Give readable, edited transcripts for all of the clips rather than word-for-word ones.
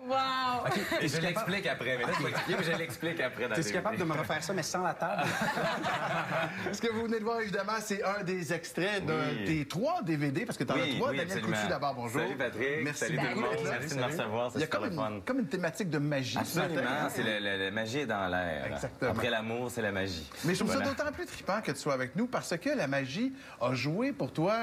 Wow! Okay. Et je l'explique après. Mais là, je l'explique après. Tu es capable de me refaire ça, mais sans la table? Ce que vous venez de voir, évidemment, c'est un des extraits des 3 DVD, parce que tu en as 3. Daniel Coutu, d'abord, bonjour. Salut Patrick. Merci Salut tout le monde. Merci de me recevoir. Il y a comme une thématique de magie. Absolument. C'est la magie est dans l'air. Exactement. Après l'amour, c'est la magie. Mais je trouve ça d'autant plus trippant que tu sois avec nous, parce que la magie a joué pour toi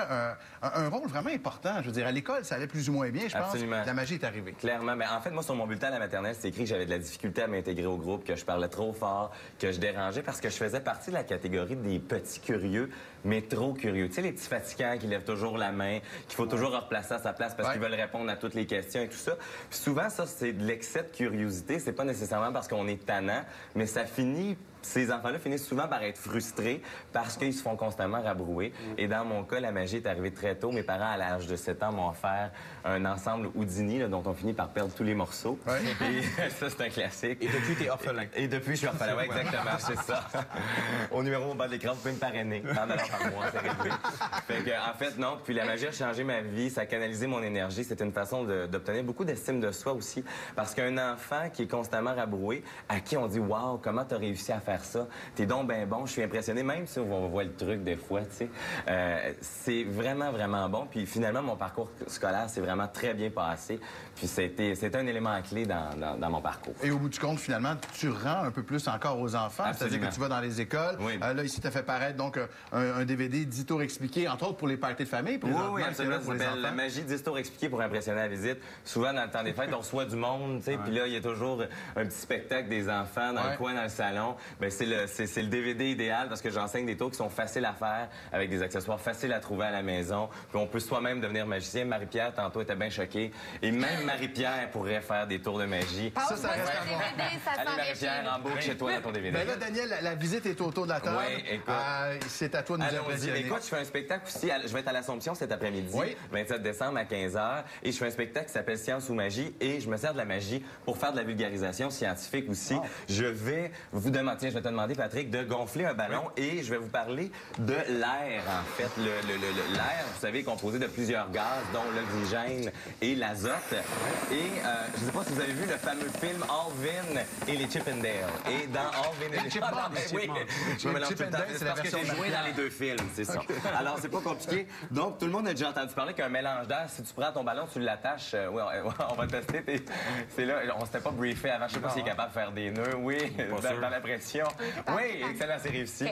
un rôle vraiment important. Je veux dire, à l'école, ça allait plus ou moins bien, je pense. Absolument. La magie est arrivée. Clairement. Mais en fait, moi, sur mon bulletin à la maternelle, c'est écrit que j'avais de la difficulté à m'intégrer au groupe, que je parlais trop fort, que je dérangeais parce que je faisais partie de la catégorie des petits curieux, mais trop curieux. Tu sais, les petits fatigants qui lèvent toujours la main, qu'il faut toujours replacer à sa place parce qu'ils veulent répondre à toutes les questions et tout ça. Puis souvent, ça, c'est de l'excès de curiosité. C'est pas nécessairement parce qu'on est tannant, mais ça finit... Ces enfants-là finissent souvent par être frustrés parce qu'ils se font constamment rabrouer. Et dans mon cas, la magie est arrivée très tôt. Mes parents, à l'âge de 7 ans, m'ont offert un ensemble Houdini là, dont on finit par perdre tous les morceaux. Ouais. Et ça, c'est un classique. Et depuis, t'es orphelin. Et depuis, je suis orphelin. Ouais, exactement, c'est ça. Au numéro au bas de l'écran, vous pouvez me parrainer. $100 par mois, c'est réglé. Fait que, en fait, non. Puis la magie a changé ma vie. Ça a canalisé mon énergie. C'est une façon d'obtenir beaucoup d'estime de soi aussi. Parce qu'un enfant qui est constamment rabroué, à qui on dit « Wow, comment t'as réussi à faire ça? T'es donc ben bon. » Je suis impressionné, même si on voit le truc des fois, tu sais. C'est vraiment, vraiment bon. Puis finalement, mon parcours scolaire s'est vraiment très bien passé. Puis c'était un élément clé dans mon parcours. Et au bout du compte, finalement, tu rends un peu plus encore aux enfants. C'est-à-dire que tu vas dans les écoles. Oui. Là, ici, tu as fait paraître donc un DVD 10 tours expliqués, entre autres pour les parties de famille. Pour oui, absolument. Ça s'appelle La magie 10 tours expliqués pour impressionner la visite. Souvent, dans le temps des fêtes, on reçoit du monde, tu sais. Puis là, il y a toujours un petit spectacle des enfants dans le coin, dans le salon. Ben, c'est le DVD idéal parce que j'enseigne des tours qui sont faciles à faire avec des accessoires faciles à trouver à la maison. Puis on peut soi-même devenir magicien. Marie-Pierre, tantôt, était bien choquée. Et même Marie-Pierre pourrait faire des tours de magie. Ça reste à voir. Allez, Marie-Pierre, embarque chez toi dans ton DVD. Ben là, Daniel, la visite est autour de la table. Oui, écoute. C'est à toi de nous impressionner. Écoute, je fais un spectacle aussi. Je vais être à l'Assomption cet après-midi, 27 décembre à 15h. Et je fais un spectacle qui s'appelle Science ou magie. Et je me sers de la magie pour faire de la vulgarisation scientifique aussi. Je vais vous demander, tiens, je vais te demander, Patrick, de gonfler un ballon et je vais vous parler de l'air, en fait. L'air, vous savez, est composé de plusieurs gaz, dont l'oxygène et l'azote. Et je ne sais pas si vous avez vu le fameux film Alvin et les Chip 'n Dale. Et dans Alvin et les Chip 'n Dale, oui, je me mélange tout le temps. C'est parce que j'ai joué dans les deux films, c'est ça. Alors, c'est pas compliqué. Donc, tout le monde a déjà entendu parler qu'un mélange d'air, si tu prends ton ballon, tu l'attaches. Oui, on va tester. C'est là, on s'était pas briefé avant. Je sais pas s'il est capable de faire des nœuds. Oui, dans la pression. Oui, excellent, c'est réussi.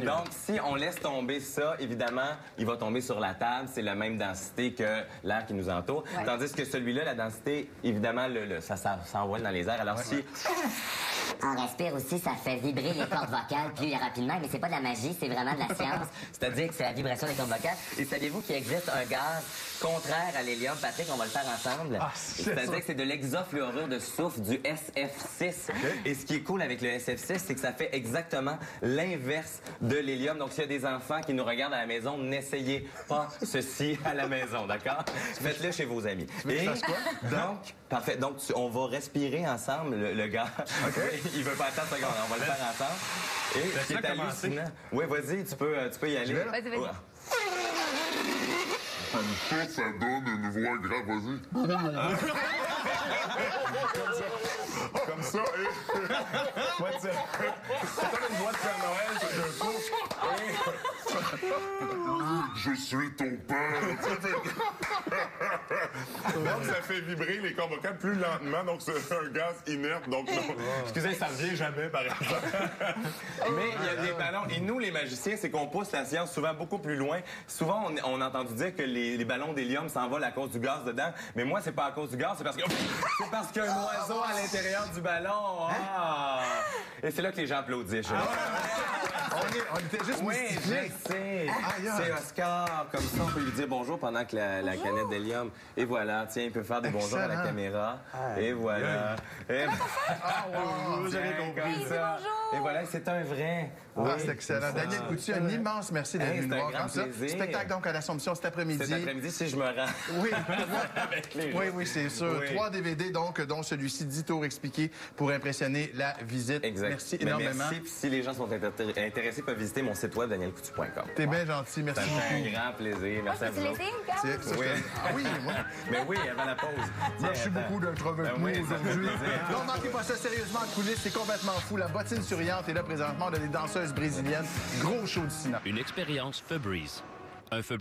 Donc, si on laisse tomber ça, évidemment, il va tomber sur la table. C'est la même densité que l'air qui nous entoure. Tandis que celui-là, la densité, évidemment, ça s'envole dans les airs. Alors, si... On respire aussi, ça fait vibrer les cordes vocales plus rapidement, mais c'est pas de la magie, c'est vraiment de la science. C'est-à-dire que c'est la vibration des cordes vocales. Et saviez-vous qu'il existe un gaz contraire à l'hélium? Patrick, on va le faire ensemble. C'est-à-dire que c'est de l'exofluorure de soufre, du SF6. Et ce qui est cool avec le SF6, c'est que ça fait exactement l'inverse de l'hélium. Donc, s'il y a des enfants qui nous regardent à la maison, n'essayez pas ceci à la maison, d'accord? Faites-le chez vos amis. Et quoi? Donc, parfait. Donc, on va respirer ensemble le gaz. Il veut pas attendre 30 secondes. On va le faire ensemble. Et ce qui est hallucinant. Oui, vas-y, tu peux y aller. Vas-y. Ça donne une voix grave, vas-y. Comme ça, c'est comme une voix de Père Noël, d'un coup. Je suis ton père. Donc, ça fait vibrer les cordes vocales plus lentement. Donc, c'est un gaz inerte. Donc, excusez, ça ne vient jamais, par exemple. Mais il y a des ballons. Et nous, les magiciens, c'est qu'on pousse la science souvent beaucoup plus loin. Souvent, on a entendu dire que les ballons d'hélium s'envolent à cause du gaz dedans. Mais moi, c'est pas à cause du gaz, c'est parce qu'il y a un oiseau à l'intérieur du ballon. Et c'est là que les gens applaudissent. On était juste mystifiés. C'est Oscar. Comme ça, on peut lui dire bonjour pendant que la canette d'hélium. Et voilà, tiens, il peut faire des bonjours à la caméra. Et voilà. J'avais compris ça. Et voilà, c'est un vrai. C'est excellent. Daniel Coutu, un immense merci d'être venu nous voir comme ça. Spectacle donc à l'Assomption cet après-midi. Cet après-midi, si je me rends. Oui, c'est sûr. 3 DVD donc, dont celui-ci 10 tours expliqués pour impressionner la visite. Exact. Merci énormément. Merci. Puis si les gens sont intéressés intéressés peuvent visiter mon site web danielcoutu.com. T'es bien gentil, merci Ça me fait beaucoup. un grand plaisir. Merci à vous autres. Oui. Ah oui, moi. Mais oui, avant la pause. Merci Tiens, beaucoup d'être avec Ben nous oui, ça me fait aujourd'hui. plaisir. Non, manquez pas ça sérieusement en coulisses, c'est complètement fou. La bottine souriante est là présentement, on a des danseuses brésiliennes. Gros show du cinéma. Une expérience Febreze. Un Febreze